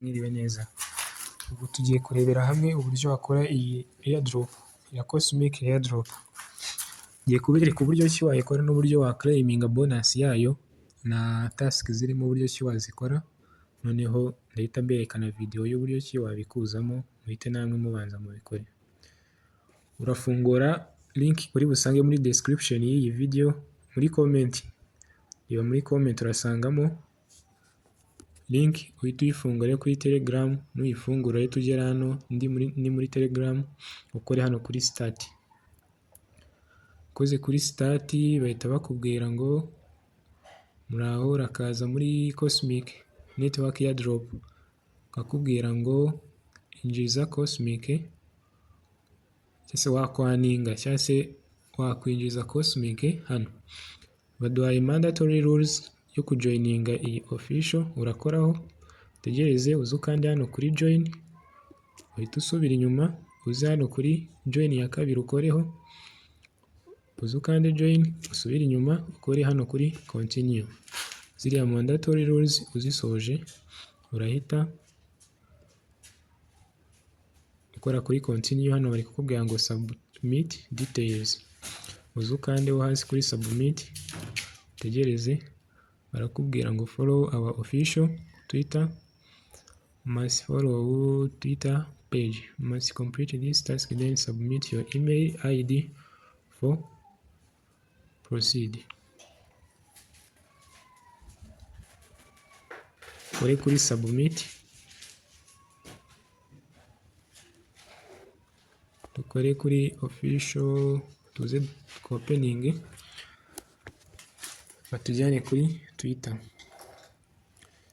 Mwiriwe neza. Ubu tugiye kurebera hamwe uburyo wakora iyi airdrop ya cosmic airdrop. Ngiye kubereka uburyo ki wayikora n'uburyo waklayiminga bonus yayo na task zirimo uburyo ki wazikora. Noneho ndahita mberekana video y'uburyo ki wabikuzamo, muhite namwe mubanza mubikore. Urafungura link uri busange muri description y'iyi video, muri comment. Iyo muri comment urasangamo link, uhita uyifungura kuri Telegram. Nuyifungura uhita ugera hano, ndi muri Telegram, ukore hano kuri start. Ukoze kuri start bahita bakubwira ngo muraho, urakaza muri cosmic network airdrop. Bakakubwira ngo injiza cosmic, cyase wakwaninga cyase wakwinjiza cosmic hano. Baduhaye mandatory rules yo kujoininga iyi official. Urakoraho, tegereze uze kandi hano kuri join, uhita usubira inyuma uze hano kuri join ya kabiri ukoreho, uze kandi join, usubire inyuma ukore hano kuri continue. Ziriya mandatory rules uzisoje urahita ukora kuri continue. Hano bari kukubwira ngo submit details, uze kandi wo hasi kuri submit, tegereze. Barakubwira ngo follow our official Twitter, must follow Twitter page, must complete this task, then submit your email ID for proceed. Kore kuri submit, dukore kuri official, tuze opening, batujyane kuri Twitter,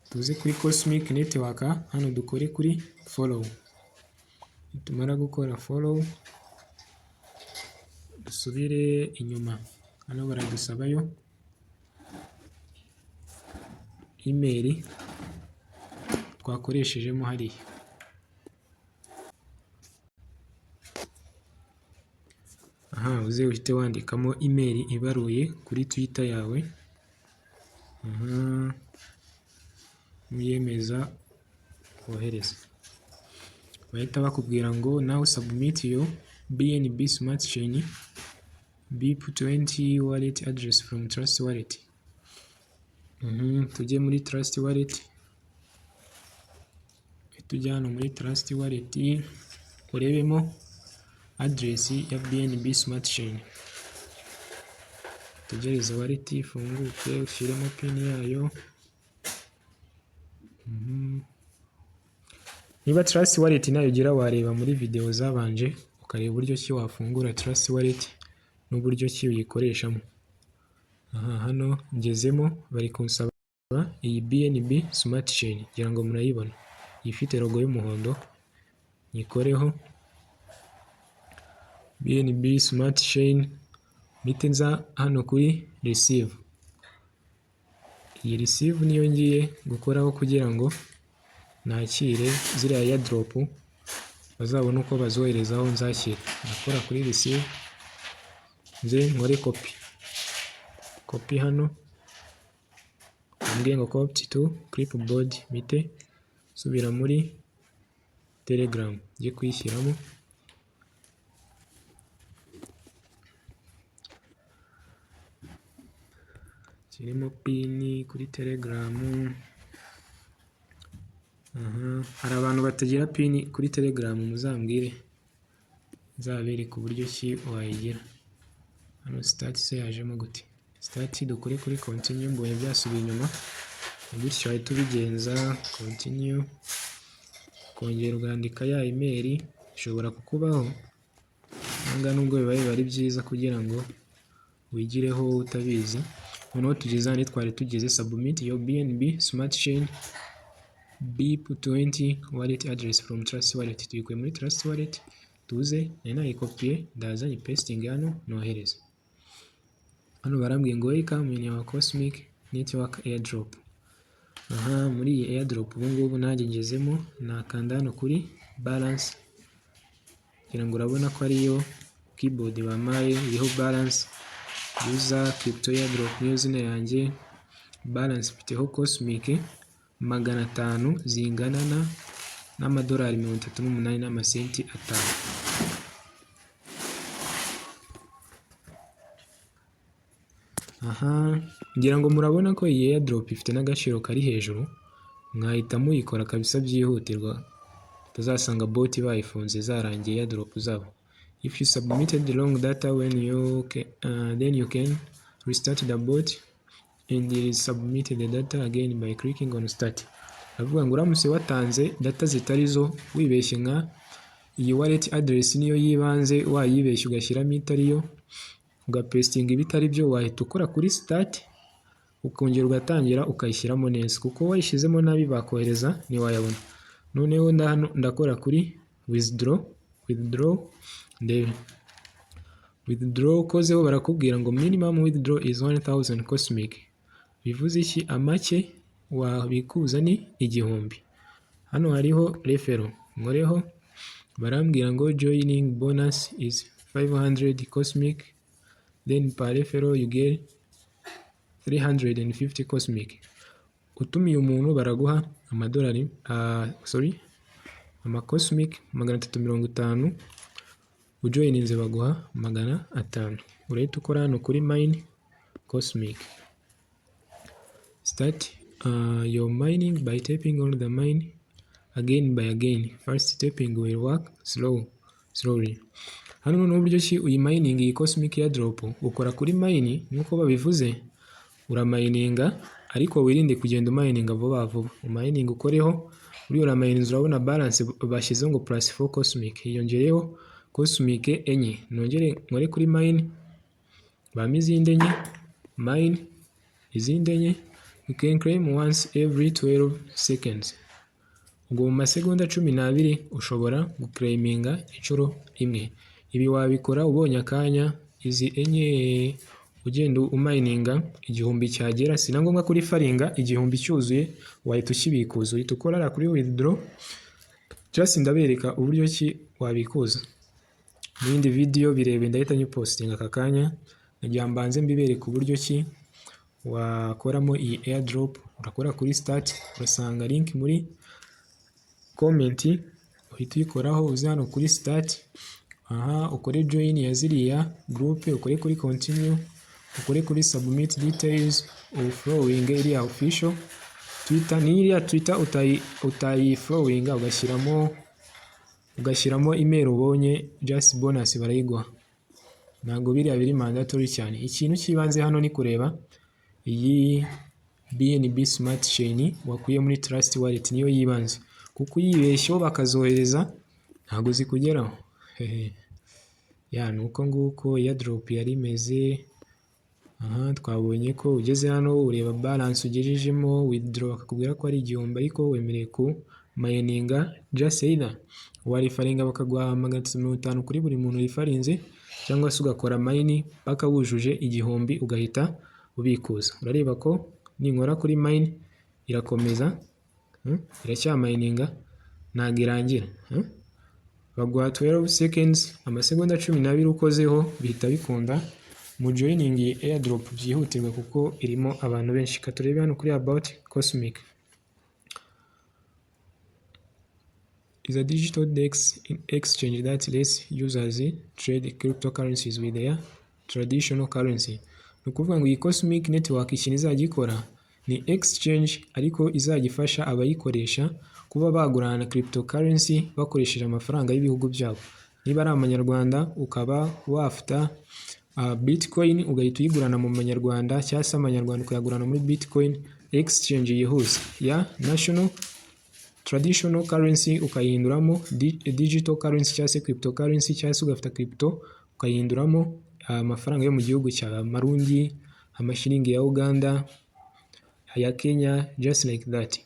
tuze kuri cosmic network. Hano dukore kuri follow. Tumara gukora follow dusubire inyuma. Hano baradusabayo email twakoreshejemo hariya. Uze uhite wandikamo email ibaruye kuri Twitter yawe. Muyemeza wohereza. Bahita bakubwira ngo now submit your BNB smart chain BIP20 wallet address from Trust Wallet. Tujye muri Trust Wallet. Tujya hano muri Trust Wallet urebemo address ya BNB smart chain. Tegereza wallet ifunguke, ushyiremo pin yayo. Niba Trust Wallet nayo ugira wareba muri video zabanje ukareba uburyo ki wafungura Trust Wallet n'uburyo ki uyikoreshamo. Hano ngezemo bari kunsaba iyi BNB smart chain, kugira ngo murayibona ifite logo y'umuhondo. Nyikoreho BNB smart chain, mitenza hano kuri receive. Iyi receive niyo ngiye gukoraho kugira ngo nakire ziriya airdrop, bazabona uko bazoherezaho nzashyira. Nakora kuri receive, nze nkore copy hano, ambwiye ngo copy to clipboard, mite subira muri Telegram ngiye kuyishyiramo. Kirimo pin kuri Telegram. Hari abantu batagira pin kuri Telegram, muzambwire nzabereka uburyo ki wayigira. Hano start se yajemo gute? Start dukore kuri continue, mbonye byasubiye inyuma. Bityo ahita ubigenza continue, kongera ugandika ya email ishobora kukubaho. Nubwo bibaye ari byiza kugira ngo wigireho utabizi. Noneho tugeze hano twari tugeze submit your BNB smart chain BIP20 wallet address from Trust Wallet. Tuyikuye muri Trust Wallet, tuze nayikopiye ndaza nyipesting hano nohereza. Hano barambwiye ngo welcome in our cosmic network airdrop. Muri iyi airdrop ubu ngubu nanjye ngezemo, nakanda hano kuri balance, kugira ngo urabona ko ariyo keyboard bamaye iriho balance, user crypto airdrop niyo zina yanjye, balance mfiteho cosmic, 500 zingana n'amadolari 38 n'amasenti 5. Aha ngira ngo murabona ko iyi airdrop ifite n'agaciro kari hejuru, mwahita muyikora kabisa byihutirwa, utazasanga bot bayifunze zarangiye airdrop zabo. If you submitted the wrong data when then you can restart the bot and submit the data again by clicking on start. Avuga ngo uramutse watanze data zitari zo wibeshye nka iyi wallet address niyo yibanze wayibeshye ugashyiramo itariyo, ugapestinga ibitari byo, wahita ukora kuri start ukongera ugatangira ukayishyiramo neza, kuko wayishyizemo nabi bakohereza ntiwayabona. Noneho ndakora kuri withdraw ndebe withdraw kozeho, barakubwira ngo minimum withdraw is 1000 cosmic. Bivuze iki? Amake wabikuza ni 1000. Hano hariho referral, nkoreho, barambwira ngo joining bonus is 500 cosmic, then per referral you get 350 cosmic. Utumiye umuntu baraguha amadolari cosmic 350, ujoininze baguha 500. Urahita ukora hano kuri mine cosmic. Start your mining by tapping on the mine again by again. First tapping will work slowly. Hano noneho uburyo ki uyi mining iyi cosmic airdrop ukora kuri mine nkuko babivuze, uramininga ariko wirinde kugenda umininga vuba vuba. Umining ukoreho, uri uramininga urabona balance bashyizeho ngo +4 cosmic, hiyongereyeho cosmic enye. Nongere nkore kuri mine, bampa izindi enye, mine izindi enye. You can claim once every 12 seconds. Ubwo mu masegonda 12 ushobora guclaiminga inshuro imwe. Ibi wabikora ubonye akanya, izi enye ugenda umininga 1000 cyagera, si na ngombwa kuri faringa 1000 cyuzuye wahita ukibikuza, uhita ukora kuri withdraw. Just ndabereka uburyo ki wabikuza. Mu yindi video birebe ndahita nyipostinga aka kanya, nagira mbanze mbibereka uburyo ki wakoramo iyi airdrop. Urakora kuri start, urasanga link muri comment, uhita uyikoraho, uze hano kuri start. Aha ukore join ya ziriya group, ukore kuri continue, ukore kuri submit details of following area official Twitter. N'iriya Twitter utayi following ugashyiramo email ubonye, just bonus barayiguha, ntabwo biriya biri mandatory cyane. Ikintu kibanze hano ni kureba iyi BNB Smart Chain wakuye muri Trust Wallet, niyo yibanze, kuko uyibeshyeho bakazohereza ntabwo zikugeraho. Ya nuko nguko airdrop yari imeze. Aha twabonye ko ugeze hano ureba balance ugejejemo, withdraw bakakubwira ko ari 1000 ariko wemereye ku mininga just either warifaringa bakaguha 350 kuri buri muntu rifarinze, cyangwa se ugakora mine paka wujuje 1000 ugahita ubikuza. Urareba ko ninkora kuri mine irakomeza, iracyamininga ntabwo irangira. Baguha 12 seconds, amasegonda 12 ukozeho bihita bikunda. Mu joining airdrop byihutirwa kuko irimo abantu benshi. Katurebe hano kuri about cosmic. Is a digital DEX exchange that lets users trade cryptocurrencies with their traditional currency. Nukuvuga ngo iyi cosmic network ikintu izajya ikora ni exchange, ariko izajya ifasha abayikoresha kuba bagurana cryptocurrency bakoresheje amafaranga y'ibihugu byabo. Niba ari amanyarwanda ukaba wafata Bitcoin ugahita uyigurana mu manyarwanda, cyangwa se amanyarwanda ukayagurana muri Bitcoin. Exchange yihuse ya national traditional currency ukayihinduramo digital currency cyangwa se cryptocurrency, cyangwa se ugafata crypto ukayihinduramo amafaranga yo mu gihugu cya Marundi, amashilingi ya Uganda, ya Kenya, just like that.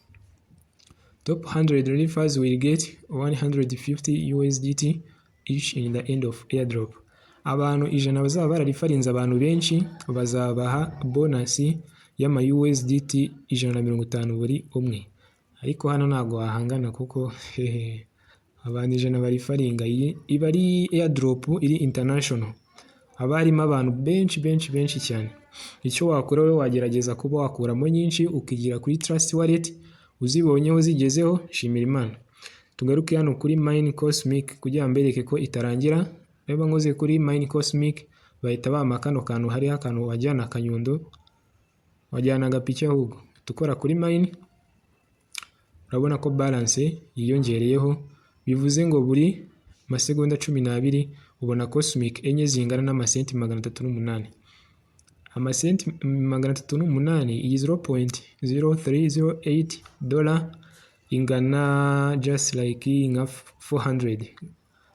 Top 100 referrals will get 150 USDT each in the end of airdrop. Abantu 100 bazaba bararifarinze abantu benshi bazabaha bonus y'ama USDT 150 buri umwe. Ariko hano ntabwo wahangana kuko abantu 100 barifaringa. Iba ari airdrop iri international, haba harimo abantu benshi cyane. Icyo wakora wowe wagerageza kuba wakuramo nyinshi ukigira kuri Trust Wallet, uzibonyeho zigezeho shimira Imana. Tugaruke hano kuri mine cosmic kugira mbereke ko itarangira. Reba nkoze kuri mine cosmic bahita bampa kano kantu, hariho akantu wajyana akanyundo, wajyana agapiki ahubwo. Dukora kuri mine urabona ko balance yiyongereyeho, bivuze ngo buri masegonda 12 ubona cosmic enye zingana n'amasenti 308. Amasenti 308 iyi 0.0308 dollar ingana just like nka 400,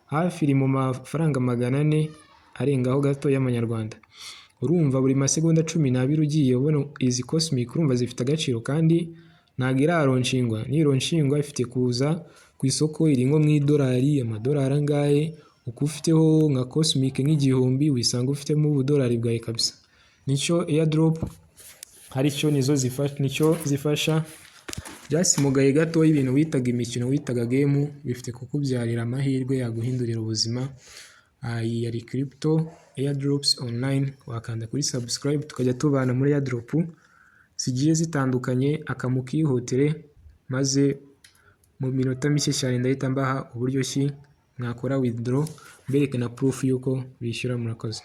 hafi iri mu mafaranga 400 arengaho gato y'amanyarwanda. Urumva buri masegonda 12 ugiye ubona izi cosmic, urumva zifite agaciro kandi ntago iraronshingwa. Nironshingwa ifite kuza ku isoko iri nko mu idolari, amadolari angahe. Uko ufiteho nka cosmic nk'igihumbi wisanga ufitemo ubudolari bwawe kabisa. Nicyo airdrop hari cyo nicyo zifasha. Just mu gahe gato y'ibintu witaga imikino, witaga game, bifite kukubyarira amahirwe yaguhindurira ubuzima. Iyi yari crypto airdrops online. Wakanda kuri subscribe tukajya tubana muri airdrop zigiye zitandukanye, akamukihutire, maze mu minota mike cyane ndahita mbaha uburyo ki mwakora withdraw, mbereke na proof yuko bishyura. Murakoze.